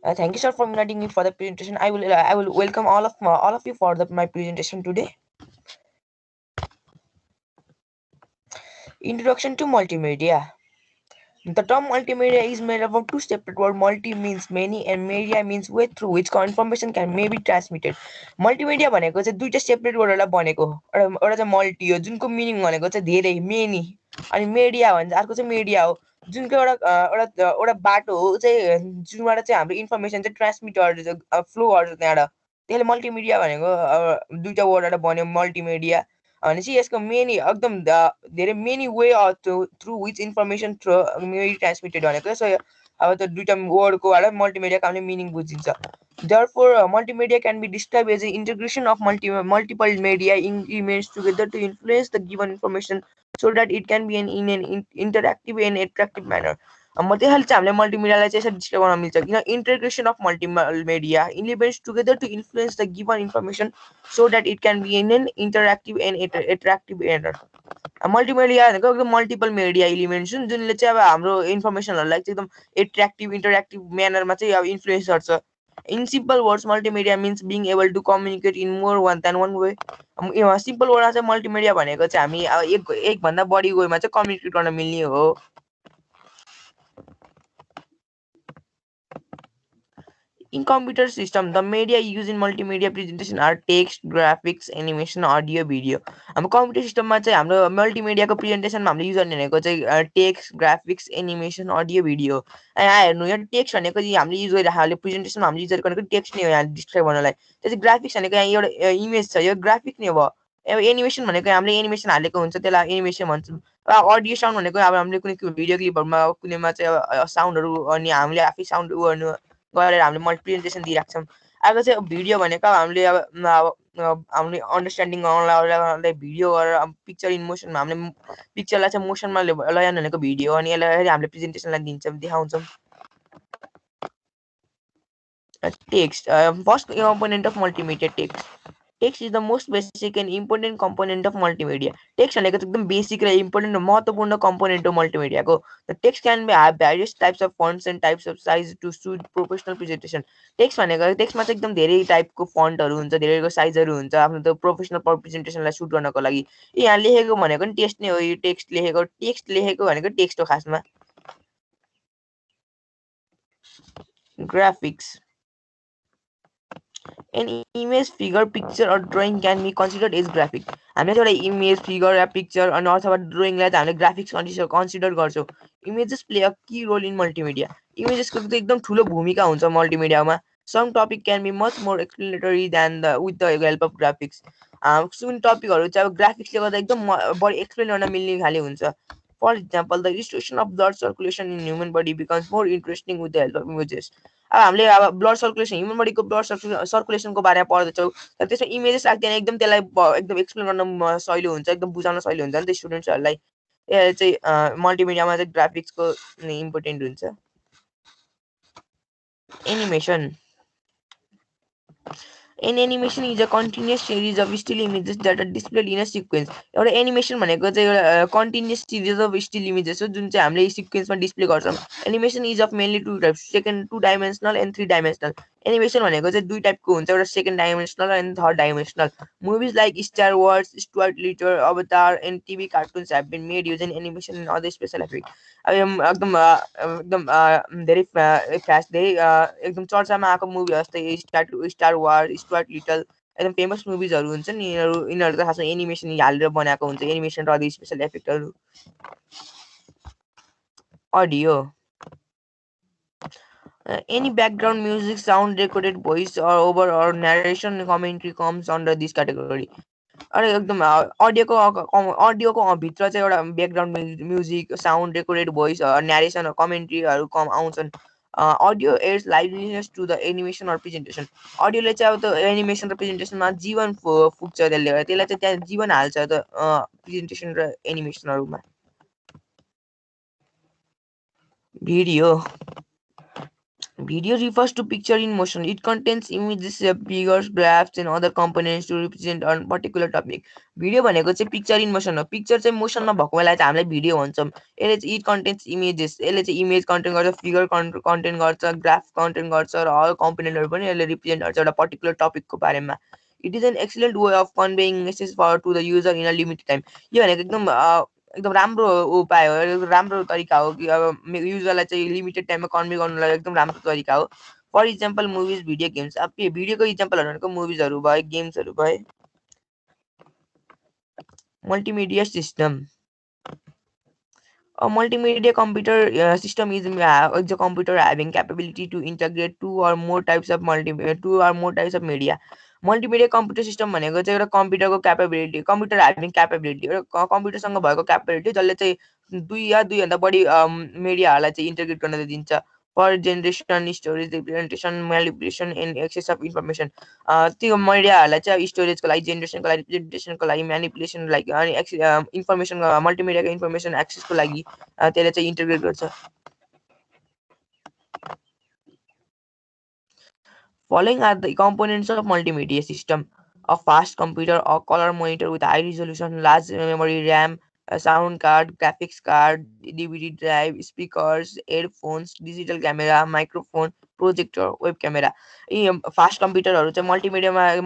Thank you, sir, for inviting me for the presentation. I will welcome all of you for my presentation today. Introduction to multimedia. The term multimedia is made up of two separate words. Multi means many and media means way through which information can may be transmitted. Multimedia भनेको चाहिँ दुईटा separate वर्डहरूलाई बनेको हो. एउटा चाहिँ multi हो जुनको meaning भनेको चाहिँ धेरै मेनी अनि मेडिया भन्छ अर्को चाहिँ मिडिया हो जुनको एउटा बाटो हो चाहिँ जुनबाट चाहिँ हाम्रो इन्फर्मेसन चाहिँ ट्रान्समिटहरू फ्लोहरू त्यहाँबाट त्यसले मल्टिमिडिया भनेको दुईटा वर्डबाट बन्यो मल्टिमिडिया भनेपछि यसको मेनी एकदम धेरै many way through which information through मेरी ट्रान्समिटेड भनेको सो अब त्यो दुईटा वर्डकोबाट मल्टिमिडियाको हामीले मिनिङ बुझिन्छ therefore multimedia can be described as an integration of multiple media elements together to influence the given information so that it can be in an interactive and attractive manner म त्यसैले चाहिँ हामीले मल्टिमिडियालाई चाहिँ यसरी डिस्क्राइब गर्न मिल्छ किन integration of multimedia elements together to influence the given information so that it can be in an interactive and attractive manner multimedia भनेको एकदम मल्टिपल मिडिया एलिमेन्ट्स हुन् जुनले चाहिँ अब हाम्रो इन्फर्मेसनहरूलाई चाहिँ एकदम एट्र्याक्टिभ इन्टरेक्टिभ म्यानरमा चाहिँ अब इन्फ्लुएन्स गर्छ in simple words multimedia means being able to communicate in more one way simple वर्डमा चाहिँ मल्टिमिडिया भनेको चाहिँ हामी अब एकभन्दा बढी वेमा चाहिँ कम्युनिकेट गर्न मिल्ने हो In computer system, the media used in multimedia presentation are text, graphics, animation, audio, video. हाम्रो कम्प्युटर सिस्टममा चाहिँ हाम्रो मल्टिमिडियाको प्रेजेन्टेसनमा हामीले युज गर्ने भनेको चाहिँ text graphics animation audio video यहाँ हेर्नु यहाँ टेक्स्ट भनेको चाहिँ हामीले युज गरिरहेको हामीले प्रेजेन्टेसनमा हामीले युज गरेको टेक्स्ट नै हो यहाँ डिस्क्राइब गर्नलाई त्यसै ग्राफिक्स भनेको यहाँ एउटा इमेज छ यो ग्राफिक नै भयो अब एनिमेसन भनेको हामीले एनिमेसन हालेको हुन्छ त्यसलाई एनिमेसन भन्छौँ अडियो साउन्ड भनेको अब हामीले कुनै भिडियो क्लिपहरूमा कुनैमा चाहिँ साउन्डहरू अनि हामीले आफै साउन्ड गर्नु गरेर हामीले प्रेजेन्टेसन दिइरहेको छौँ अर्को चाहिँ भिडियो भनेको हामीले हामीले अन्डरस्ट्यान्डिङ गर्नलाई भिडियो गरेर पिक्चर इन मोसनमा हामीले पिक्चरलाई चाहिँ मोसनमा लैजानु भनेको भिडियो अनि यसलाई हामीले प्रेजेन्टेसनलाई दिन्छौँ देखाउँछौँ text first component of multimedia text text is the most basic and important component of multimedia text भनेको चाहिँ एकदम बेसिक र इम्पोर्टेन्ट महत्त्वपूर्ण कम्पोनेन्ट हो मल्टिमिडियाको the text can be have various types of fonts and types of size to suit professional presentation text भनेको टेक्स्टमा चाहिँ एकदम धेरै टाइपको फन्टहरू हुन्छ धेरैको साइजहरू हुन्छ आफ्नो त्यो प्रोफेसनल प्रेजेन्टेसनलाई सुट गर्नको लागि यहाँ लेखेको भनेको नि टेक्स्ट नै हो यो टेक्स्ट लेखेको भनेको टेक्स्ट हो खासमा graphics An image, figure, picture or drawing can be considered as graphic. हामीले चाहिँ एउटा इमेज फिगर या पिक्चर अनि अथवा ड्रइङलाई त हामीले ग्राफिक्स कन्सिडर गर्छौँ images play a key role in multimedia इमेजेसको चाहिँ एकदम ठुलो भूमिका हुन्छ मल्टिमिडियामा some topic can be much more explanatory than with the help of graphics कुन टपिकहरू चाहिँ अब ग्राफिक्सले गर्दा एकदम बढी एक्सप्लेन गर्न मिल्ने खाले हुन्छ for example the restriction of blood circulation in human body becomes more interesting with the help of images अब हामीले अब ब्लड सर्कुलेसन ह्युमन बडीको ब्लड सर्कुलेसनको बारेमा पढ्दैछौँ तर त्यसमा इमेजेस राख्दैन एकदम त्यसलाई एकदम एक्सप्लेन गर्न सहिलो हुन्छ एकदम बुझाउन सहिलो हुन्छ नि त स्टुडेन्ट्सहरूलाई यसले चाहिँ मल्टिमिडियामा चाहिँ ग्राफिक्सको इम्पोर्टेन्ट हुन्छ animation An animation is a continuous series of still images that are displayed in a sequence. एउटा एनिमेसन भनेको चाहिँ एउटा continuous series of still images हो जुन चाहिँ हामीले सिक्वेन्समा डिस्प्ले गर्छौँ animation is of mainly two types second 2 dimensional and 3 dimensional animation भनेको चाहिँ दुई टाइपको हुन्छ एउटा second dimensional and third dimensional movies like Star Wars Stuart Little Avatar and TV cartoons have been made using animation and other special effect अब यो धेरै फ्यास धेरै एकदम चर्चामा आएको मुभी जस्तै स्टार वार स्टुअर्ट लिटल एकदम फेमस मुभिजहरू हुन्छ नि यिनीहरू त खासमा एनिमेसन हालेर बनाएको हुन्छ एनिमेसन र अदर स्पेसल इफेक्टहरू audio any background music, sound, recorded voice, or over or narration commentary comes under this category. अरे एकदम अडियोको भित्र चाहिँ एउटा background music sound recorded voice narration कमेन्ट्रीहरू कम आउँछन् audio adds liveliness to the animation or presentation अडियोले चाहिँ अब त्यो एनिमेसन र प्रेजेन्टेसनमा जीवन फुक्छ त्यसले त्यसलाई चाहिँ त्यहाँ जीवन हाल्छ त प्रेजेन्टेसन र एनिमेसनहरूमा video Video refers to picture in motion. It contains images, figures, graphs, and other components to represent a particular topic. Video भनेको चाहिँ पिक्चर इन मोसन हो. पिक्चर चाहिँ मोसनमा भएको बेला चाहिँ हामीलाई भिडियो भन्छौँ. यसले चाहिँ इट कन्टेन्ट्स इमेजेस. यसले चाहिँ इमेज कन्टेन्ट गर्छ, फिगर कन्टेन्ट गर्छ, ग्राफ कन्टेन्ट गर्छ र अल कम्पोनेन्टहरू पनि यसले रिप्रेजेन्ट गर्छ एउटा पर्टिकुलर टपिकको बारेमा. It is an excellent way of conveying message for to the user in a limited time. यो भनेको एकदम राम्रो उपाय हो, राम्रो तरिका हो कि अब युजरलाई चाहिँ लिमिटेड टाइममा कन्भे गर्नुलाई एकदम राम्रो तरिका हो. For example movies, video games. अब भिडियोको इक्जाम्पलहरू भनेको मुभिजहरू भयो, गेम्सहरू भयो. Multimedia system. A multimedia computer system is a computer having capability to integrate two or more types of media. Multimedia computer system भनेको चाहिँ एउटा कम्प्युटरको क्यापेबिलिटी, कम्प्युटर ह्याभिङ क्यापेबिलिटी, एउटा कम्प्युटरसँग भएको क्यापेबिलिटी जसले चाहिँ दुई या दुईभन्दा बढी मिडियाहरूलाई चाहिँ इन्टिग्रेट गर्न दिन्छ. For generation, storage, representation, manipulation and access of information. त्यो मिडियाहरूलाई चाहिँ स्टोरेजको लागि, जेनेरेसनको लागि, रिप्रेजेन्टेसनको लागि, म्यानिपुलेसनको लागि अनि इन्फर्मेसन, मल्टिमिडियाको इन्फर्मेसन एक्सेसको लागि त्यसले चाहिँ इन्टिग्रेट गर्छ. Following are the components of multimedia system: a fast computer, a color monitor with high resolution, large memory RAM, a sound card, graphics card, DVD drive, speakers, earphones, digital camera, microphone, projector, web camera. यी fast कम्प्युटरहरू चाहिँ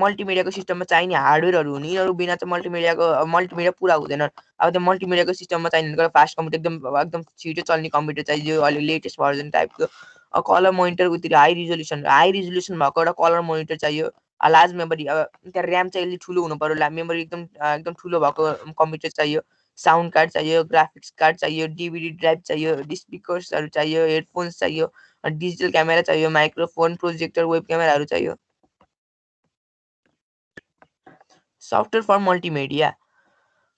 मल्टिमिडियाको सिस्टममा चाहिने हार्डवेयरहरू हुन्. यिनीहरू बिना चाहिँ multimedia पुरा हुँदैन. अब त्यो मल्टिमिडियाको सिस्टममा चाहिने फास्ट कम्प्युटर, एकदम छिटो चल्ने कम्प्युटर चाहियो, अहिले लेटेस्ट भर्जन टाइपको. Colour monitor with high resolution भएको एउटा कलर मोनिटर चाहियो. लार्ज मेमोरी, अब त्यहाँ ऱ्याम चाहिँ अलिक ठुलो हुनु पर्यो, मेमोरी एकदम ठुलो भएको कम्प्युटर चाहियो. साउन्ड कार्ड चाहियो, ग्राफिक्स कार्ड चाहियो, डिभिडी ड्राइभ चाहियो, स्पिकर्सहरू चाहियो, हेडफोन्स चाहियो, डिजिटल क्यामेरा चाहियो, माइक्रोफोन, प्रोजेक्टर, वेब क्यामेराहरू चाहियो. Software for multimedia.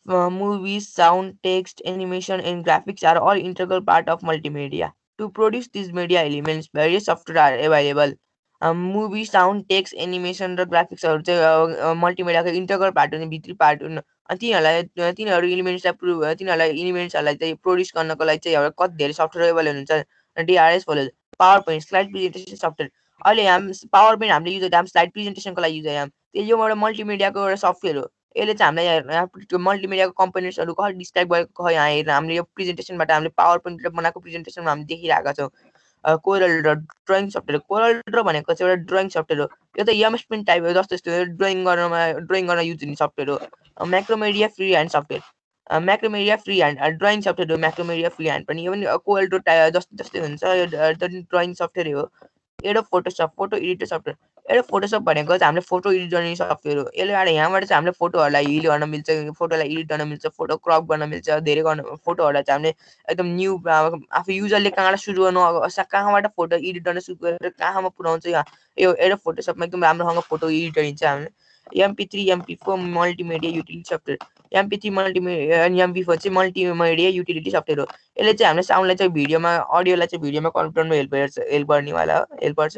Movies, sound, text, animation, and graphics are all integral part of multimedia. To produce these media elements, various software are available. Movie, sound, text, animation र ग्राफिक्सहरू चाहिँ मल्टिमिडियाको इन्टरगल part हुने, भित्री part हुन्. अनि तिनीहरूलाई इलिमेन्ट्सहरूलाई चाहिँ प्रोड्युस गर्नको लागि चाहिँ एउटा कति धेरै सफ्टवेयर एभाइलेबल हुन्छ. डिआरएस फलो PowerPoint, slide presentation software. अहिले पावर पोइन्ट हामीले युज गर्दा स्लाइड प्रेजेन्टेसनको लागि युज गर्छौँ. यो एउटा मल्टिमिडियाको एउटा सफ्टवेयर हो. यसले चाहिँ हामीलाई मल्टिमिडियाको कम्पोनेन्ट्सहरू कसरी डिस्क्राइब गरेको खै यहाँ हेरेर हामीले यो प्रेजेन्टेसनबाट हामीले पावर पोइन्टले बनाएको प्रेजेन्टेसनमा हामी देखिरहेका छौँ. कोरल ड्र ड्रइङ सफ्टवेयर. कोरल ड्र भनेको चाहिँ एउटा ड्रइङ सफ्टवेयर हो. यो त एमएस पेन्ट टाइप हो, जस्तो ड्रइङ गर्न युज हुने सफ्टवेयर हो. Macromedia FreeHand software. Macromedia FreeHand drawing software हो. म्याक्रोमिडिया फ्री ह्यान्ड पनि, यो पनि कोरल ड्र जस्तै हुन्छ. यो ड्रइङ सफ्टवेयर हो. एउटा फोटोसप, फोटो एडिटर सफ्टवेयर. एउटा फोटोसप भनेको चाहिँ हामीले फोटो एडिट गर्ने सफ्टवेयर हो. यसले यहाँबाट चाहिँ हामीले फोटोहरूलाई हिल गर्न मिल्छ, फोटोलाई एडिट गर्न मिल्छ, फोटो क्रप गर्न मिल्छ, धेरै गर्न फोटोहरूलाई चाहिँ हामीले एकदम न्यू आफू युजरले कहाँबाट सुरु गर्नु, कहाँबाट फोटो एडिट गर्न सुरु गरेर कहाँमा पुऱ्याउँछ. यो एउटा फोटोसपमा एकदम राम्रोसँग फोटो एडिट गरिन्छ हामीले. MP3, MP4 multimedia utility software. MP3 multimedia अनि MP4 चाहिँ मल्टिमिडिया युटिलिटी सफ्टवेयर हो. यसले चाहिँ हामीले साउन्डलाई चाहिँ अडियोलाई चाहिँ भिडियोमा कन्भर्ट गर्नु हेल्प गर्नेवाला हो, हेल्प गर्छ.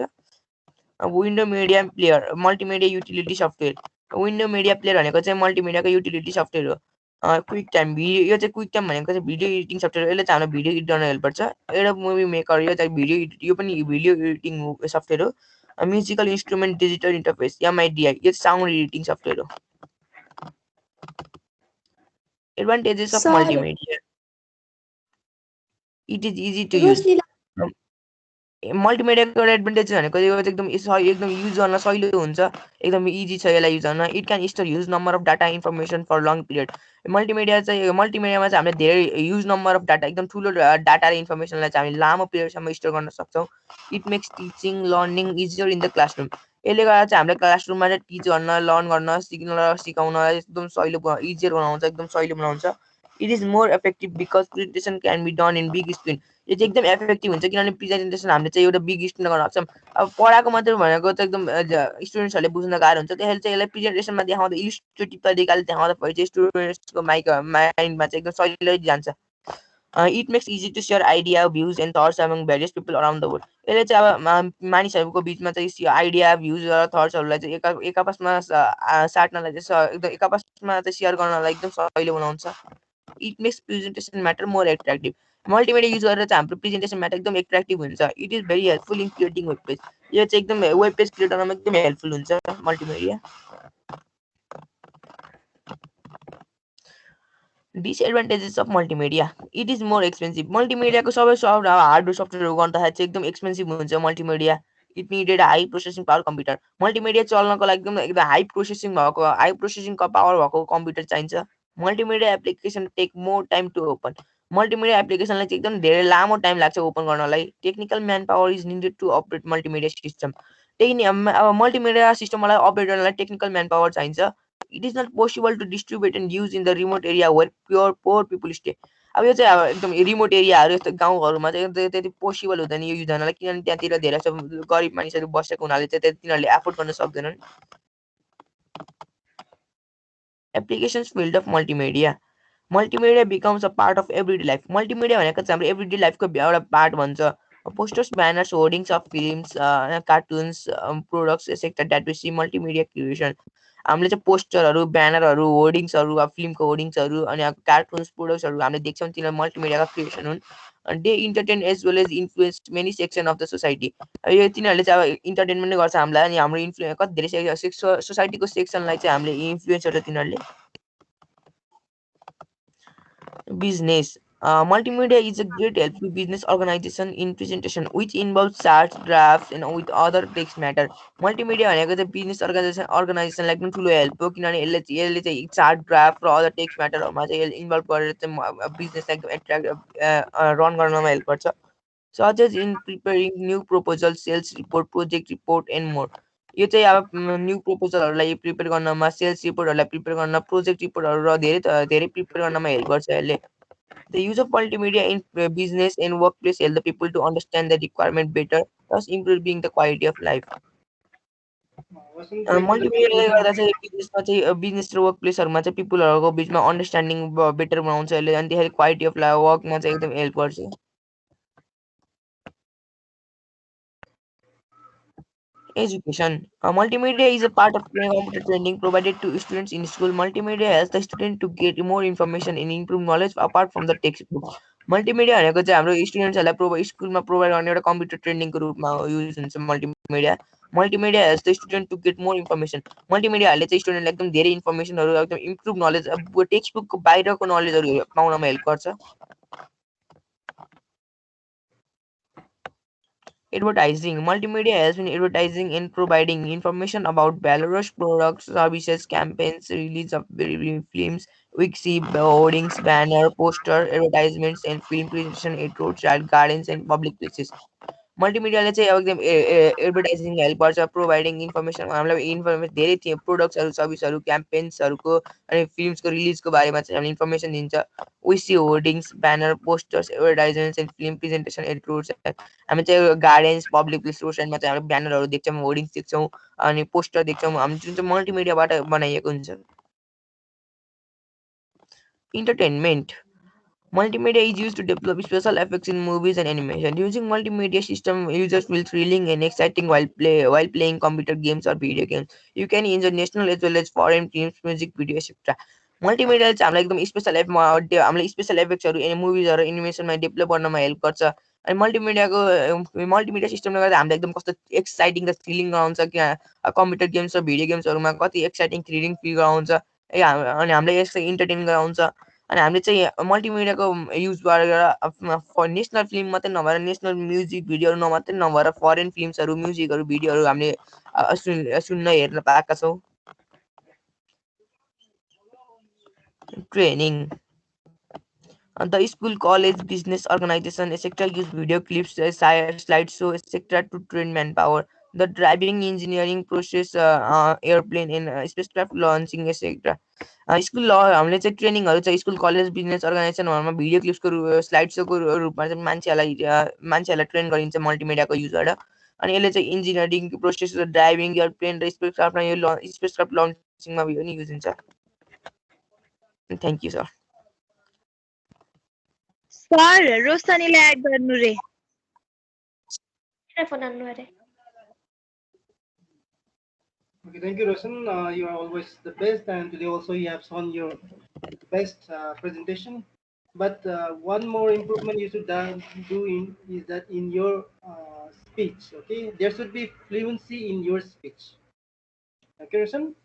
Window media player, multimedia utility software. Window media player भनेको चाहिँ मल्टिमिडियाको युटिलिटी सफ्टवेयर हो. क्विक टाइम, यो चाहिँ क्विक टाइम भनेको चाहिँ भिडियो एडिटिङ सफ्टवेयर. यसले चाहिँ हामीलाई भिडियो एडिट गर्न हेल्प गर्छ. एउटा मुभी मेकर, यो चाहिँ यो पनि भिडियो एडिटिङ सफ्टवेयर हो. Musical instrument digital interface, MIDI, यो साउन्ड एडिटिङ सफ्टवेयर हो. Advantages of multimedia. It is easy to use. मल्टिमिडियाको एउटा एडभान्टेज भनेको यो एकदम युज गर्न सजिलो हुन्छ, एकदम इजी छ यसलाई युज गर्न. It can store huge number of data information for long period. मल्टिमिडियामा चाहिँ हामीले धेरै ह्युज नम्बर अफ डाटा, एकदम ठुलो डाटा र इन्फर्मेसनलाई चाहिँ हामीले लामो पिरियडसम्म स्टोर गर्न सक्छौँ. It makes teaching learning easier in the classroom. यसले गर्दा चाहिँ हामीले क्लासरुममा चाहिँ टिच गर्न, लर्न गर्न, सिक्न र सिकाउन एकदम सजिलो, इजियर बनाउँछ, एकदम सजिलो बनाउँछ. It is more effective because presentation can be done in big screen. यो चाहिँ एकदम इफेक्टिभ हुन्छ किनभने प्रेजेन्टेसन हामीले चाहिँ एउटा बिग स्क्रिनमा गर्न सक्छौँ. अब पढाएको मात्रै भनेको चाहिँ एकदम स्टुडेन्ट्सहरूले बुझ्न गाह्रो हुन्छ. त्यसैले चाहिँ यसलाई प्रेजेन्टेसनमा देखाउँदा इलिस्ट्रेटिभ तरिकाले देखाउँदा चाहिँ स्टुडेन्ट्सको माइन्डमा चाहिँ एकदम सजिलै जान्छ. It makes easy to share idea, views and thoughts among various people around the world. यसले चाहिँ अब मानिसहरूको बिचमा चाहिँ आइडिया, भ्युज र थट्सहरूलाई चाहिँ एक आपसमा साट्नलाई चाहिँ एकदम एक आपसमा चाहिँ सेयर गर्नलाई एकदम सजिलो बनाउँछ. It makes presentation matter more attractive. Multimedia use गरेर चाहिँ हाम्रो प्रेजेन्टेसन म्याटर एकदम एट्र्याक्टिभ हुन्छ. It is very helpful in creating web page. यो चाहिँ एकदम वेब पेज क्रिएट गर्नमा एकदम हेल्पफुल हुन्छ multimedia. Disadvantages of multimedia. It is more expensive. मल्टिमिडियाको सबै हार्डवेयर सफ्टवेयरहरू गर्दाखेरि चाहिँ एकदम एक्सपेन्सिभ हुन्छ multimedia. It needed high processing power computer. Multimedia चल्नको लागि एकदम एकदम हाई प्रोसेसिङ पावर भएको कम्प्युटर चाहिन्छ. Multimedia application take more time to open. Multimedia एप्लिकेसनलाई चाहिँ एकदम धेरै लामो टाइम लाग्छ ओपन गर्नलाई. Technical man power is needed to operate multimedia system. अब मल्टिमिडिया सिस्टमलाई अपरेट गर्नलाई टेक्निकल म्यान पावर चाहिन्छ. It is not possible to distribute and use in the remote area where poor people stay. अब यो चाहिँ अब एकदम रिमोट एरियाहरू यस्तो गाउँहरूमा चाहिँ त्यति पोसिबल हुँदैन यो युज गर्नलाई, किनभने त्यहाँतिर धेरै गरिब मानिसहरू बसेको हुनाले चाहिँ तिनीहरूले एफोर्ड गर्न सक्दैनन्. Applications field of multimedia. Multimedia becomes a part of everyday life. Multimedia भनेको चाहिँ हाम्रो एभ्रिडे लाइफको एउटा पार्ट भन्छ. Posters, banners, hoardings of films, cartoons, products etcetera that we see multimedia creation. हामीले चाहिँ पोस्टरहरू, ब्यानरहरू, होर्डिङ्सहरू, अब फिल्मको होर्डिङ्सहरू अनि अब कार्टुन्स, प्रोडक्ट्सहरू हामीले देख्छौँ, तिनीहरू मल्टिमिडियाको क्रिएसन हुन्. They entertain as well as influence many section of the society. यो तिनीहरूले चाहिँ अब इन्टरटेनमेन्ट गर्छ हामीलाई अनि हाम्रो कति धेरै सोसाइटीको सेक्सनलाई चाहिँ हामीले इन्फ्लुएन्स गर्छ तिनीहरूले. Business. Multimedia is a great help to business organization in presentation, which involves charts, drafts, and with other text matter. Multimedia भनेको चाहिँ बिजनेस अर्गनाइजेसनलाई पनि ठुलो हेल्प हो, किनभने यसले चाहिँ चार्ट, ड्राफ्ट र अदर टेक्स्ट म्याटरहरूमा चाहिँ यसले इन्भल्भ गरेर चाहिँ बिजनेसलाई एकदम रन गर्नमा हेल्प गर्छ. Such as in preparing new proposal, sales report, project report and more. यो चाहिँ अब न्यू प्रपोजलहरूलाई प्रिपेयर गर्नमा, सेल्स रिपोर्टहरूलाई प्रिपेयर गर्न, प्रोजेक्ट रिपोर्टहरू र धेरै प्रिपेयर गर्नमा हेल्प गर्छ यसले. The use of multimedia in business and workplace help the people to understand the requirement better, thus improving the quality of life. मल्टिमिडियाले गर्दा चाहिँ बिजनेसमा चाहिँ बिजनेस र वर्क प्लेसहरूमा चाहिँ पिपुलहरूको बिचमा अन्डरस्ट्यान्डिङ बेटर बनाउँछ यसले, अनि त्यसरी क्वालिटी अफ वर्कमा चाहिँ एकदम हेल्प गर्छ. Education. Multimedia is a part of computer training provided to students in school. Multimedia helps the student to get more information and improve knowledge apart from the textbook. Multimedia भनेको चाहिँ हाम्रो स्टुडेन्ट्सहरूलाई स्कुलमा provide गर्ने एउटा computer ट्रेनिङको रूपमा use हुन्छ multimedia. Multimedia helps the student to get more information. मल्टिमिडियाहरूले चाहिँ स्टुडेन्टलाई एकदम धेरै इन्फर्मेसनहरू एकदम इम्प्रुभ नलेज, अब टेक्स्ट बुकको बाहिरको नलेजहरू पाउनमा हेल्प गर्छ. Advertising. Multimedia helps in advertising and providing information about Belarus products, services, campaigns, release of films. We see hoardings, banner, poster, advertisements, and film presentation at roadside gardens and public places. मल्टिमिडियाले चाहिँ अब एकदम advertising help गर्छ, providing information. हामीलाई information धेरै थियो, प्रोडक्ट्सहरू, सर्भिसहरू, क्याम्पेन्सहरूको अनि फिल्मसको रिलिजको बारेमा चाहिँ हामीले इन्फर्मेसन दिन्छ. We see hoardings, banner, posters, advertisements and film presentation at road. हामी चाहिँ गार्डन्स, पब्लिक प्लेस, रोड साइडमा चाहिँ हामीले ब्यानरहरू देख्छौँ, होर्डिङ्स देख्छौँ अनि पोस्टर देख्छौँ, हामी जुन चाहिँ मल्टिमिडियाबाट बनाइएको हुन्छ. Entertainment. Multimedia is used to develop special effects in movies and animation. Using multimedia system, users feel thrilling and exciting while playing computer games or video games. You can enjoy national as well as foreign films, music, video, etc. मल्टिमिडियाले चाहिँ हामीलाई एकदम हामीले special इफेक्ट्सहरू मुभिजहरू एनिमेसनमा develop गर्नमा help गर्छ. अनि multimedia सिस्टमले गर्दा हामीलाई एकदम कस्तो एक्साइटिङ र थ्रिलिङ गराउँछ कि कम्प्युटर गेम्स र भिडियो गेम्सहरूमा कति एक्साइटिङ थ्रिलिङ फिल गराउँछ. अनि हामीलाई यसरी इन्टरटेन गराउँछ. अनि हामीले चाहिँ मल्टिमिडियाको युज गरेर नेसनल फिल्म मात्रै नभएर नेसनल म्युजिक भिडियोहरू मात्रै नभएर फरेन फिल्मसहरू, म्युजिकहरू, भिडियोहरू हामीले सुन्न हेर्न पाएका छौँ. Training. The school, college, business organization, etc. use video clips, slideshow, etc. to train manpower. The driving, engineering process, airplane, and spacecraft launching, etc. School हामीले चाहिँ ट्रेनिङहरू चाहिँ स्कुल, कलेज, बिजनेस अर्गनाइजेसनहरूमा भिडियो क्लिप्सको स्लाइड सोको रूपमा चाहिँ मान्छेहरूलाई ट्रेन गरिन्छ मल्टिमिडियाको युजबाट. अनि यसले चाहिँ इन्जिनियरिङ प्रोसेस, ड्राइभिङ, एयरप्लेन र स्पेसक्राफ्टमा यो स्पेसक्राफ्ट लन्चिङमा पनि युज हुन्छ. Thank you sir. सर रोशनीलाई एड गर्नु रे. Okay, thank you, Roshan. You are always the best, and today also you have shown your best presentation. But one more improvement you should do in is that in your speech, okay, there should be fluency in your speech. Okay, Roshan?